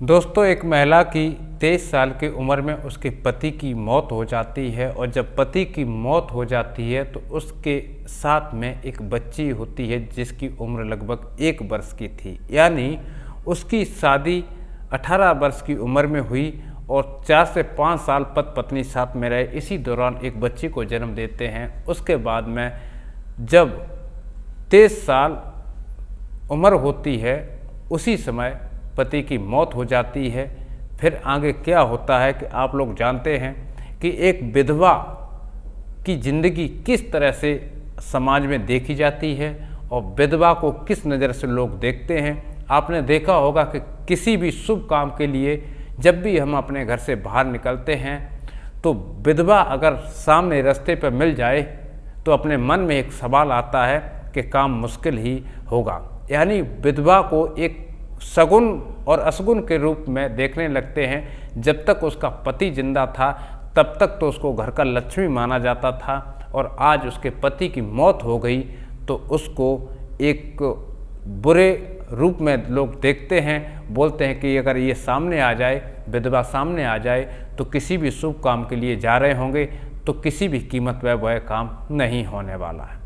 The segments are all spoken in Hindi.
दोस्तों, एक महिला की 23 साल की उम्र में उसके पति की मौत हो जाती है और जब पति की मौत हो जाती है तो उसके साथ में एक बच्ची होती है जिसकी उम्र लगभग 1 वर्ष की थी। यानी उसकी शादी 18 वर्ष की उम्र में हुई और 4 से 5 साल पति पत्नी साथ में रहे। इसी दौरान एक बच्ची को जन्म देते हैं। उसके बाद में जब 23 साल उम्र होती है उसी समय पति की मौत हो जाती है। फिर आगे क्या होता है कि आप लोग जानते हैं कि एक विधवा की ज़िंदगी किस तरह से समाज में देखी जाती है और विधवा को किस नज़र से लोग देखते हैं। आपने देखा होगा कि किसी भी शुभ काम के लिए जब भी हम अपने घर से बाहर निकलते हैं तो विधवा अगर सामने रास्ते पर मिल जाए तो अपने मन में एक सवाल आता है कि काम मुश्किल ही होगा। यानी विधवा को एक सगुन और असगुन के रूप में देखने लगते हैं। जब तक उसका पति जिंदा था तब तक तो उसको घर का लक्ष्मी माना जाता था और आज उसके पति की मौत हो गई तो उसको एक बुरे रूप में लोग देखते हैं। बोलते हैं कि अगर ये सामने आ जाए, विधवा सामने आ जाए तो किसी भी शुभ काम के लिए जा रहे होंगे तो किसी भी कीमत पर वह काम नहीं होने वाला है।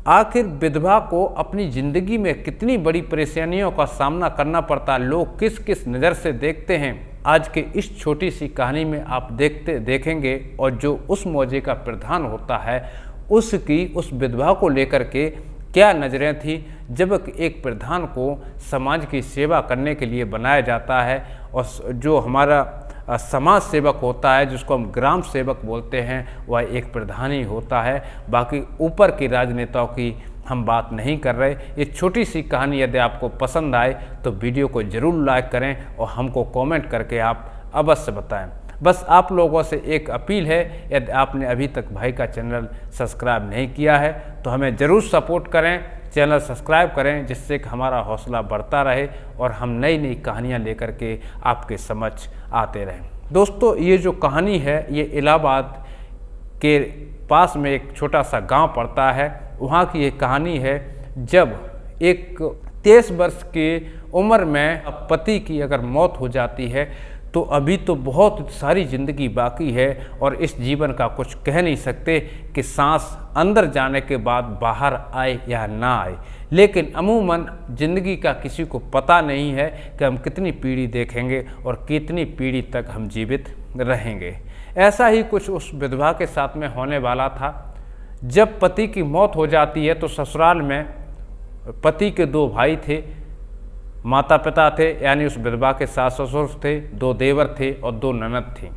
आखिर विधवा को अपनी ज़िंदगी में कितनी बड़ी परेशानियों का सामना करना पड़ता, लोग किस किस नज़र से देखते हैं, आज के इस छोटी सी कहानी में आप देखेंगे। और जो उस मौजे का प्रधान होता है उसकी उस विधवा को लेकर के क्या नज़रें थी जब एक प्रधान को समाज की सेवा करने के लिए बनाया जाता है। और जो हमारा समाज सेवक होता है जिसको हम ग्राम सेवक बोलते हैं वह एक प्रधान ही होता है। बाकी ऊपर की राजनेताओं की हम बात नहीं कर रहे। ये छोटी सी कहानी यदि आपको पसंद आए तो वीडियो को ज़रूर लाइक करें और हमको कमेंट करके आप अवश्य बताएं। बस आप लोगों से एक अपील है, यदि आपने अभी तक भाई का चैनल सब्सक्राइब नहीं किया है तो हमें ज़रूर सपोर्ट करें, चैनल सब्सक्राइब करें जिससे कि हमारा हौसला बढ़ता रहे और हम नई नई कहानियाँ लेकर के आपके समक्ष आते रहें। दोस्तों, ये जो कहानी है ये इलाहाबाद के पास में एक छोटा सा गांव पड़ता है। वहाँ की ये कहानी है जब एक 23 वर्ष की उम्र में पति की अगर मौत हो जाती है तो अभी तो बहुत सारी ज़िंदगी बाकी है और इस जीवन का कुछ कह नहीं सकते कि सांस अंदर जाने के बाद बाहर आए या ना आए। लेकिन अमूमन ज़िंदगी का किसी को पता नहीं है कि हम कितनी पीढ़ी देखेंगे और कितनी पीढ़ी तक हम जीवित रहेंगे। ऐसा ही कुछ उस विधवा के साथ में होने वाला था। जब पति की मौत हो जाती है तो ससुराल में पति के 2 भाई थे, माता पिता थे, यानी उस विधवा के सास ससुर थे, 2 देवर थे और 2 ननद थी।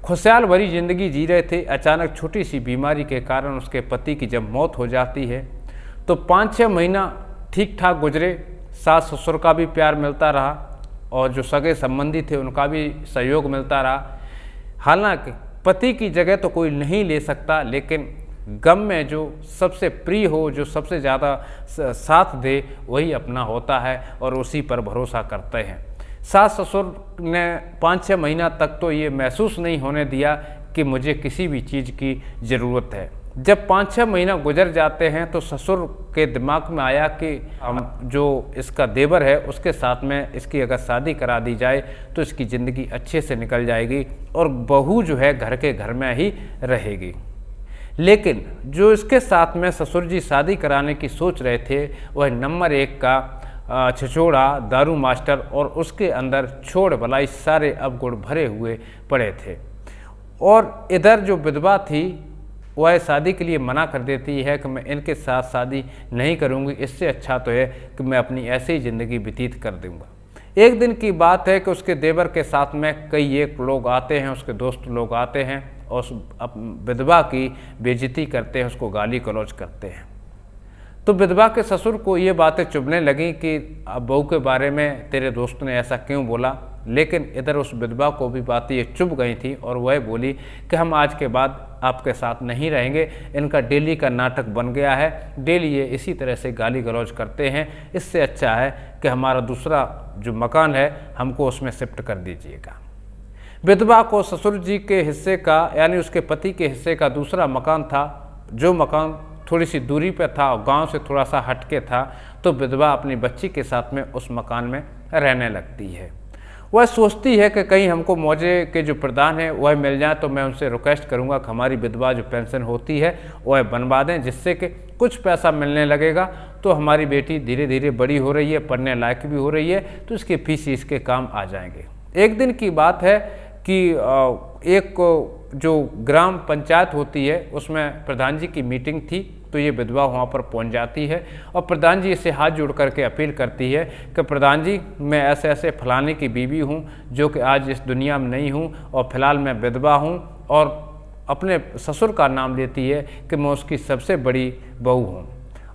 खुशहाल भरी ज़िंदगी जी रहे थे। अचानक छोटी सी बीमारी के कारण उसके पति की जब मौत हो जाती है तो 5-6 महीना ठीक ठाक गुजरे। सास ससुर का भी प्यार मिलता रहा और जो सगे संबंधी थे उनका भी सहयोग मिलता रहा। हालांकि पति की जगह तो कोई नहीं ले सकता, लेकिन गम में जो सबसे प्रिय हो, जो सबसे ज़्यादा साथ दे, वही अपना होता है और उसी पर भरोसा करते हैं। सास ससुर ने 5-6 महीना तक तो ये महसूस नहीं होने दिया कि मुझे किसी भी चीज़ की ज़रूरत है। जब 5-6 महीना गुजर जाते हैं तो ससुर के दिमाग में आया कि हम जो इसका देवर है उसके साथ में इसकी अगर शादी करा दी जाए तो इसकी ज़िंदगी अच्छे से निकल जाएगी और बहू जो है घर के घर में ही रहेगी। लेकिन जो इसके साथ में ससुर जी शादी कराने की सोच रहे थे वह नंबर 1 का छिछोड़ा, दारू मास्टर और उसके अंदर छोड़ भलाई सारे अवगुण भरे हुए पड़े थे। और इधर जो विधवा थी वह शादी के लिए मना कर देती है कि मैं इनके साथ शादी नहीं करूंगी, इससे अच्छा तो है कि मैं अपनी ऐसे ही ज़िंदगी व्यतीत कर दूंगा। एक दिन की बात है कि उसके देवर के साथ में कई एक लोग आते हैं, उसके दोस्त लोग आते हैं और उस विधवा की बेइज्जती करते हैं, उसको गाली गलौज करते हैं। तो विधवा के ससुर को ये बातें चुभने लगी कि अब बहू के बारे में तेरे दोस्त ने ऐसा क्यों बोला। लेकिन इधर उस विधवा को भी बातें ये चुभ गई थी और वह बोली कि हम आज के बाद आपके साथ नहीं रहेंगे, इनका डेली का नाटक बन गया है, डेली ये इसी तरह से गाली गलौज करते हैं, इससे अच्छा है कि हमारा दूसरा जो मकान है हमको उसमें शिफ्ट कर दीजिएगा। विधवा को ससुर जी के हिस्से का यानी उसके पति के हिस्से का दूसरा मकान था, जो मकान थोड़ी सी दूरी पर था और गांव से थोड़ा सा हटके था। तो विधवा अपनी बच्ची के साथ में उस मकान में रहने लगती है। वह सोचती है कि कहीं हमको मौजे के जो प्रधान हैं वह मिल जाए, तो मैं उनसे रिक्वेस्ट करूंगा कि हमारी विधवा जो पेंशन होती है वह बनवा दें, जिससे कि कुछ पैसा मिलने लगेगा। तो हमारी बेटी धीरे धीरे बड़ी हो रही है, पढ़ने लायक भी हो रही है, तो इसके फीस इसके काम आ जाएंगे। एक दिन की बात है कि एक जो ग्राम पंचायत होती है उसमें प्रधान जी की मीटिंग थी, तो ये विधवा वहाँ पर पहुँच जाती है और प्रधान जी इसे हाथ जोड़ करके अपील करती है कि प्रधान जी, मैं ऐसे ऐसे फलाने की बीवी हूँ जो कि आज इस दुनिया में नहीं हूँ और फिलहाल मैं विधवा हूँ, और अपने ससुर का नाम लेती है कि मैं उसकी सबसे बड़ी बहू हूँ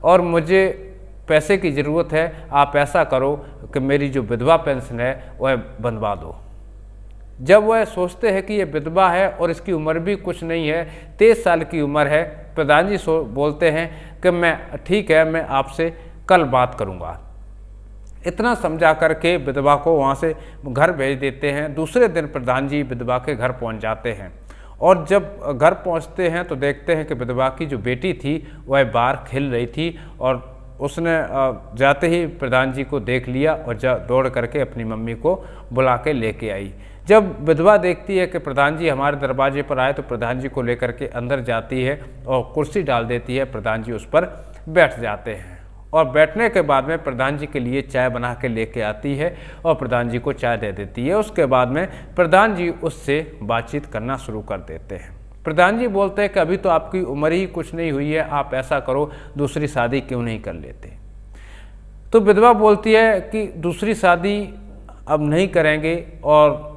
और मुझे पैसे की ज़रूरत है, आप ऐसा करो कि मेरी जो विधवा पेंशन है वह बनवा दो। जब वह सोचते हैं कि ये विधवा है और इसकी उम्र भी कुछ नहीं है, 23 साल की उम्र है, प्रधान जी बोलते हैं कि मैं ठीक है, मैं आपसे कल बात करूंगा। इतना समझा करके विधवा को वहाँ से घर भेज देते हैं। दूसरे दिन प्रधान जी विधवा के घर पहुँच जाते हैं और जब घर पहुँचते हैं तो देखते हैं कि विधवा की जो बेटी थी वह बाहर खेल रही थी और उसने जाते ही प्रधान जी को देख लिया और दौड़ करके अपनी मम्मी को बुला के लेके आई। जब विधवा देखती है कि प्रधान जी हमारे दरवाजे पर आए, तो प्रधान जी को लेकर के अंदर जाती है और कुर्सी डाल देती है। प्रधान जी उस पर बैठ जाते हैं और बैठने के बाद में प्रधान जी के लिए चाय बना के लेके आती है और प्रधान जी को चाय दे देती है। उसके बाद में प्रधान जी उससे बातचीत करना शुरू कर देते हैं। प्रधान जी बोलते हैं कि अभी तो आपकी उम्र ही कुछ नहीं हुई है, आप ऐसा करो दूसरी शादी क्यों नहीं कर लेते। तो विधवा बोलती है कि दूसरी शादी अब नहीं करेंगे और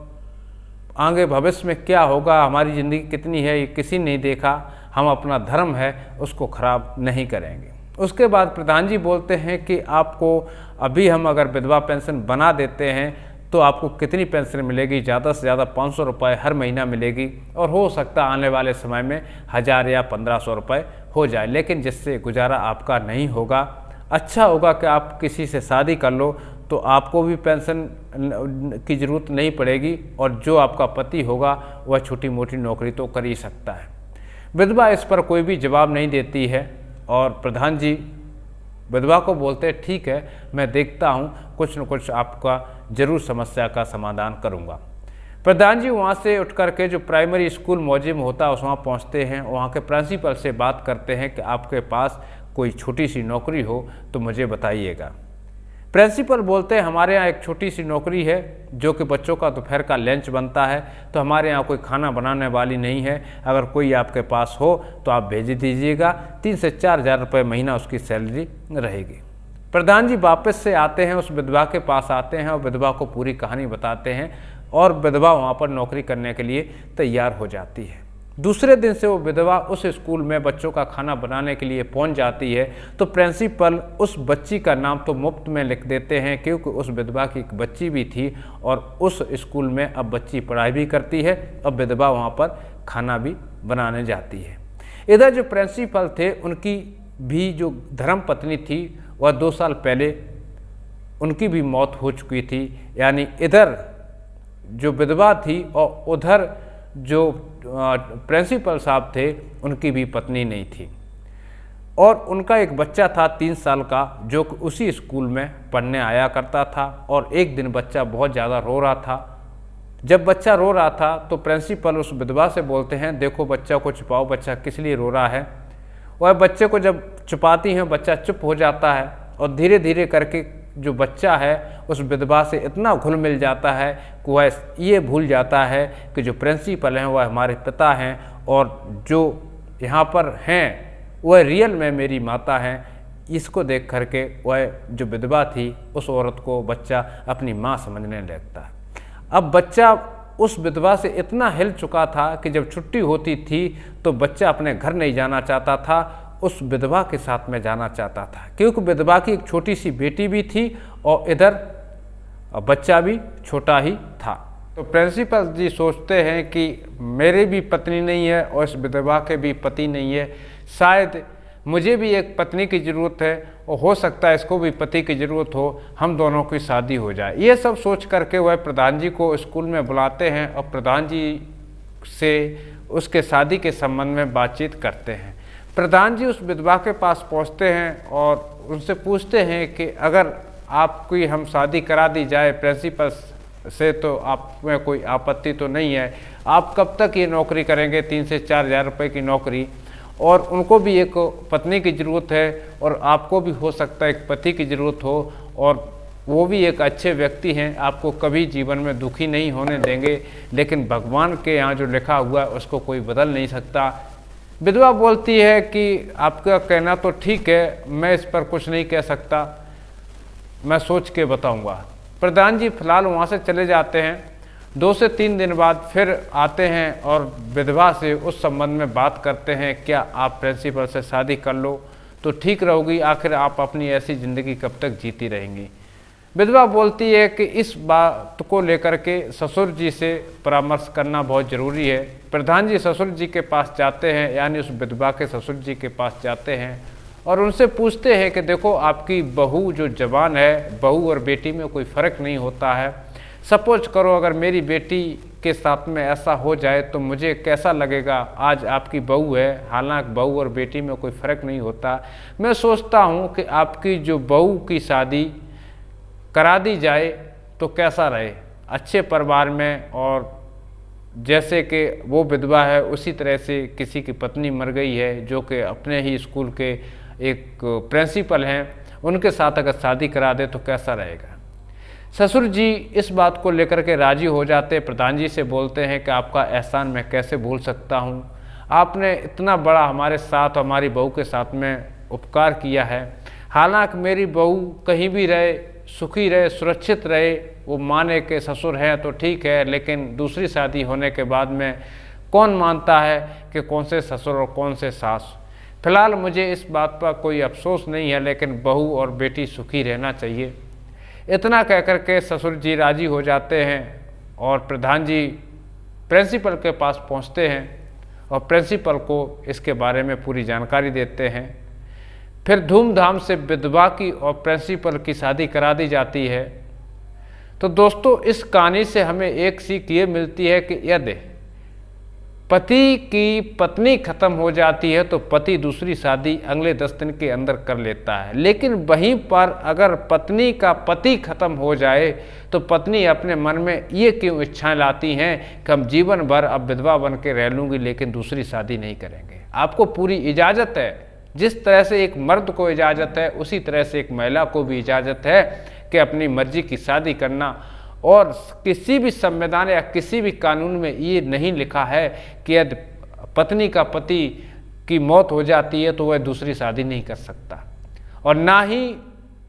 आगे भविष्य में क्या होगा, हमारी ज़िंदगी कितनी है ये किसी ने नहीं देखा, हम अपना धर्म है उसको ख़राब नहीं करेंगे। उसके बाद प्रधान जी बोलते हैं कि आपको अभी हम अगर विधवा पेंशन बना देते हैं तो आपको कितनी पेंशन मिलेगी, ज़्यादा से ज़्यादा 500 रुपये हर महीना मिलेगी और हो सकता है आने वाले समय में 1000 या 1500 रुपये हो जाए, लेकिन जिससे गुजारा आपका नहीं होगा। अच्छा होगा कि आप किसी से शादी कर लो तो आपको भी पेंशन की ज़रूरत नहीं पड़ेगी और जो आपका पति होगा वह छोटी मोटी नौकरी तो कर ही सकता है। विधवा इस पर कोई भी जवाब नहीं देती है और प्रधान जी विधवा को बोलते हैं ठीक है, मैं देखता हूँ, कुछ न कुछ आपका ज़रूर समस्या का समाधान करूँगा। प्रधान जी वहाँ से उठ करके जो प्राइमरी स्कूल मौजे में होता है उस वहाँ पहुँचते हैं, वहाँ के प्रिंसिपल से बात करते हैं कि आपके पास कोई छोटी सी नौकरी हो तो मुझे बताइएगा। प्रिंसिपल बोलते हैं हमारे यहाँ एक छोटी सी नौकरी है जो कि बच्चों का दोपहर का लंच बनता है, तो हमारे यहाँ कोई खाना बनाने वाली नहीं है, अगर कोई आपके पास हो तो आप भेज दीजिएगा, 3 से 4 हज़ार रुपये महीना उसकी सैलरी रहेगी। प्रधान जी वापस से आते हैं, उस विधवा के पास आते हैं और विधवा को पूरी कहानी बताते हैं और विधवा वहाँ पर नौकरी करने के लिए तैयार हो जाती है। दूसरे दिन से वो विधवा उस स्कूल में बच्चों का खाना बनाने के लिए पहुंच जाती है, तो प्रिंसिपल उस बच्ची का नाम तो मुफ्त में लिख देते हैं क्योंकि उस विधवा की एक बच्ची भी थी और उस स्कूल में अब बच्ची पढ़ाई भी करती है, अब विधवा वहाँ पर खाना भी बनाने जाती है। इधर जो प्रिंसिपल थे उनकी भी जो धर्म पत्नी थी वह 2 साल पहले उनकी भी मौत हो चुकी थी, यानी इधर जो विधवा थी और उधर जो प्रिंसिपल साहब थे उनकी भी पत्नी नहीं थी और उनका एक बच्चा था 3 साल का जो उसी स्कूल में पढ़ने आया करता था। और एक दिन बच्चा बहुत ज़्यादा रो रहा था। जब बच्चा रो रहा था तो प्रिंसिपल उस विधवा से बोलते हैं देखो बच्चा को छुपाओ, बच्चा किस लिए रो रहा है। वह बच्चे को जब छुपाती हैं बच्चा चुप हो जाता है और धीरे धीरे करके जो बच्चा है उस विधवा से इतना घुल मिल जाता है कि वह ये भूल जाता है कि जो प्रिंसिपल हैं वह हमारे पिता हैं और जो यहाँ पर हैं वह रियल में मेरी माता हैं। इसको देख करके वह जो विधवा थी उस औरत को बच्चा अपनी माँ समझने लगता है। अब बच्चा उस विधवा से इतना हिल चुका था कि जब छुट्टी होती थी तो बच्चा अपने घर नहीं जाना चाहता था, उस विधवा के साथ में जाना चाहता था क्योंकि विधवा की एक छोटी सी बेटी भी थी और इधर बच्चा भी छोटा ही था। तो प्रिंसिपल जी सोचते हैं कि मेरी भी पत्नी नहीं है और इस विधवा के भी पति नहीं है, शायद मुझे भी एक पत्नी की ज़रूरत है और हो सकता है इसको भी पति की ज़रूरत हो, हम दोनों की शादी हो जाए। ये सब सोच करके वह प्रधान जी को स्कूल में बुलाते हैं और प्रधान जी से उसके शादी के संबंध में बातचीत करते हैं। प्रधान जी उस विधवा के पास पहुंचते हैं और उनसे पूछते हैं कि अगर आपकी हम शादी करा दी जाए प्रिंसिपल से तो आप में कोई आपत्ति तो नहीं है। आप कब तक ये नौकरी करेंगे, 3 से 4 हज़ार रुपये की नौकरी, और उनको भी एक पत्नी की ज़रूरत है और आपको भी हो सकता है एक पति की ज़रूरत हो, और वो भी एक अच्छे व्यक्ति हैं, आपको कभी जीवन में दुखी नहीं होने देंगे। लेकिन भगवान के यहाँ जो लिखा हुआ है उसको कोई बदल नहीं सकता। विधवा बोलती है कि आपका कहना तो ठीक है, मैं इस पर कुछ नहीं कह सकता, मैं सोच के बताऊंगा। प्रधान जी फिलहाल वहाँ से चले जाते हैं। 2 से 3 दिन बाद फिर आते हैं और विधवा से उस संबंध में बात करते हैं, क्या आप प्रिंसिपल से शादी कर लो तो ठीक रहोगी, आखिर आप अपनी ऐसी ज़िंदगी कब तक जीती रहेंगी। विधवा बोलती है कि इस बात को लेकर के ससुर जी से परामर्श करना बहुत ज़रूरी है। प्रधान जी ससुर जी के पास जाते हैं, यानी उस विधवा के ससुर जी के पास जाते हैं और उनसे पूछते हैं कि देखो आपकी बहू जो जवान है, बहू और बेटी में कोई फ़र्क नहीं होता है। सपोज करो अगर मेरी बेटी के साथ में ऐसा हो जाए तो मुझे कैसा लगेगा। आज आपकी बहू है, हालांकि बहू और बेटी में कोई फ़र्क नहीं होता। मैं सोचता हूँ कि आपकी जो बहू की शादी करा दी जाए तो कैसा रहे, अच्छे परिवार में, और जैसे कि वो विधवा है उसी तरह से किसी की पत्नी मर गई है जो कि अपने ही स्कूल के एक प्रिंसिपल हैं, उनके साथ अगर शादी करा दे तो कैसा रहेगा। ससुर जी इस बात को लेकर के राजी हो जाते। प्रधान जी से बोलते हैं कि आपका एहसान मैं कैसे भूल सकता हूँ, आपने इतना बड़ा हमारे साथ, हमारी बहू के साथ में उपकार किया है। हालांकि मेरी बहू कहीं भी रहे, सुखी रहे, सुरक्षित रहे, वो माने के ससुर हैं तो ठीक है, लेकिन दूसरी शादी होने के बाद में कौन मानता है कि कौन से ससुर और कौन से सास। फिलहाल मुझे इस बात पर कोई अफसोस नहीं है, लेकिन बहू और बेटी सुखी रहना चाहिए। इतना कहकर के ससुर जी राजी हो जाते हैं और प्रधान जी प्रिंसिपल के पास पहुंचते हैं और प्रिंसिपल को इसके बारे में पूरी जानकारी देते हैं। फिर धूमधाम से विधवा की और प्रिंसिपल की शादी करा दी जाती है। तो दोस्तों इस कहानी से हमें एक सीख ये मिलती है कि यदि पति की पत्नी खत्म हो जाती है तो पति दूसरी शादी अगले 10 दिन के अंदर कर लेता है, लेकिन वहीं पर अगर पत्नी का पति खत्म हो जाए तो पत्नी अपने मन में ये क्यों इच्छाएं लाती हैं कि हम जीवन भर अब विधवा बन के रह लूँगी लेकिन दूसरी शादी नहीं करेंगे। आपको पूरी इजाज़त है, जिस तरह से एक मर्द को इजाज़त है उसी तरह से एक महिला को भी इजाज़त है कि अपनी मर्जी की शादी करना। और किसी भी संविधान या किसी भी कानून में ये नहीं लिखा है कि यदि पत्नी का पति की मौत हो जाती है तो वह दूसरी शादी नहीं कर सकता, और ना ही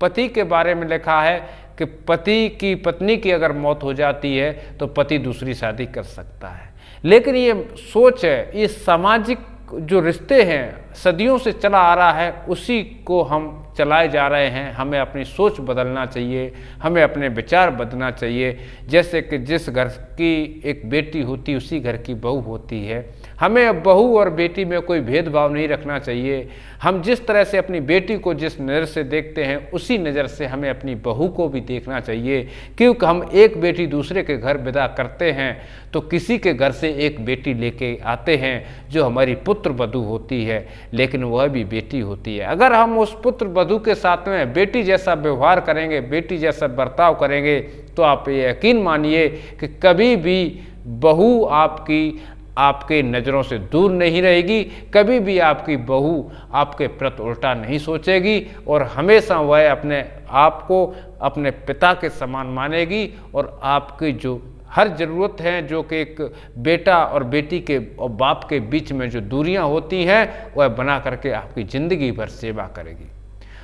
पति के बारे में लिखा है कि पति की पत्नी की अगर मौत हो जाती है तो पति दूसरी शादी कर सकता है। लेकिन ये सोच है, ये सामाजिक जो रिश्ते हैं सदियों से चला आ रहा है उसी को हम चलाए जा रहे हैं। हमें अपनी सोच बदलना चाहिए, हमें अपने विचार बदलना चाहिए। जैसे कि जिस घर की एक बेटी होती उसी घर की बहू होती है। हमें बहू और बेटी में कोई भेदभाव नहीं रखना चाहिए। हम जिस तरह से अपनी बेटी को जिस नज़र से देखते हैं उसी नज़र से हमें अपनी बहू को भी देखना चाहिए, क्योंकि हम एक बेटी दूसरे के घर विदा करते हैं तो किसी के घर से एक बेटी लेके आते हैं जो हमारी पुत्र वधू होती है, लेकिन वह भी बेटी होती है। अगर हम उस पुत्र वधू के साथ में बेटी जैसा व्यवहार करेंगे, बेटी जैसा बर्ताव करेंगे, तो आप ये यकीन मानिए कि कभी भी बहू आपके नज़रों से दूर नहीं रहेगी, कभी भी आपकी बहू आपके प्रति उल्टा नहीं सोचेगी और हमेशा वह अपने आप को अपने पिता के समान मानेगी और आपकी जो हर ज़रूरत है, जो कि एक बेटा और बेटी के और बाप के बीच में जो दूरियां होती हैं वह बना करके आपकी ज़िंदगी भर सेवा करेगी।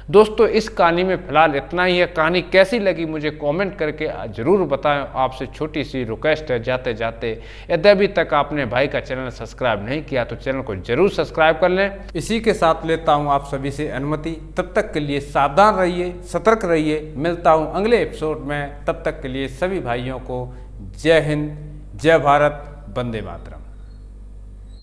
दोस्तों इस कहानी में फ़िलहाल इतना ही है। कहानी कैसी लगी मुझे कमेंट करके ज़रूर बताएं। आपसे छोटी सी रिक्वेस्ट है जाते जाते, यदि अभी तक आपने भाई का चैनल सब्सक्राइब नहीं किया तो चैनल को ज़रूर सब्सक्राइब कर लें। इसी के साथ लेता हूं आप सभी से अनुमति। तब तक के लिए सावधान रहिए, सतर्क रहिए। मिलता हूं अगले एपिसोड में। तब तक के लिए सभी भाइयों को जय हिंद, जय भारत, वंदे मातरम।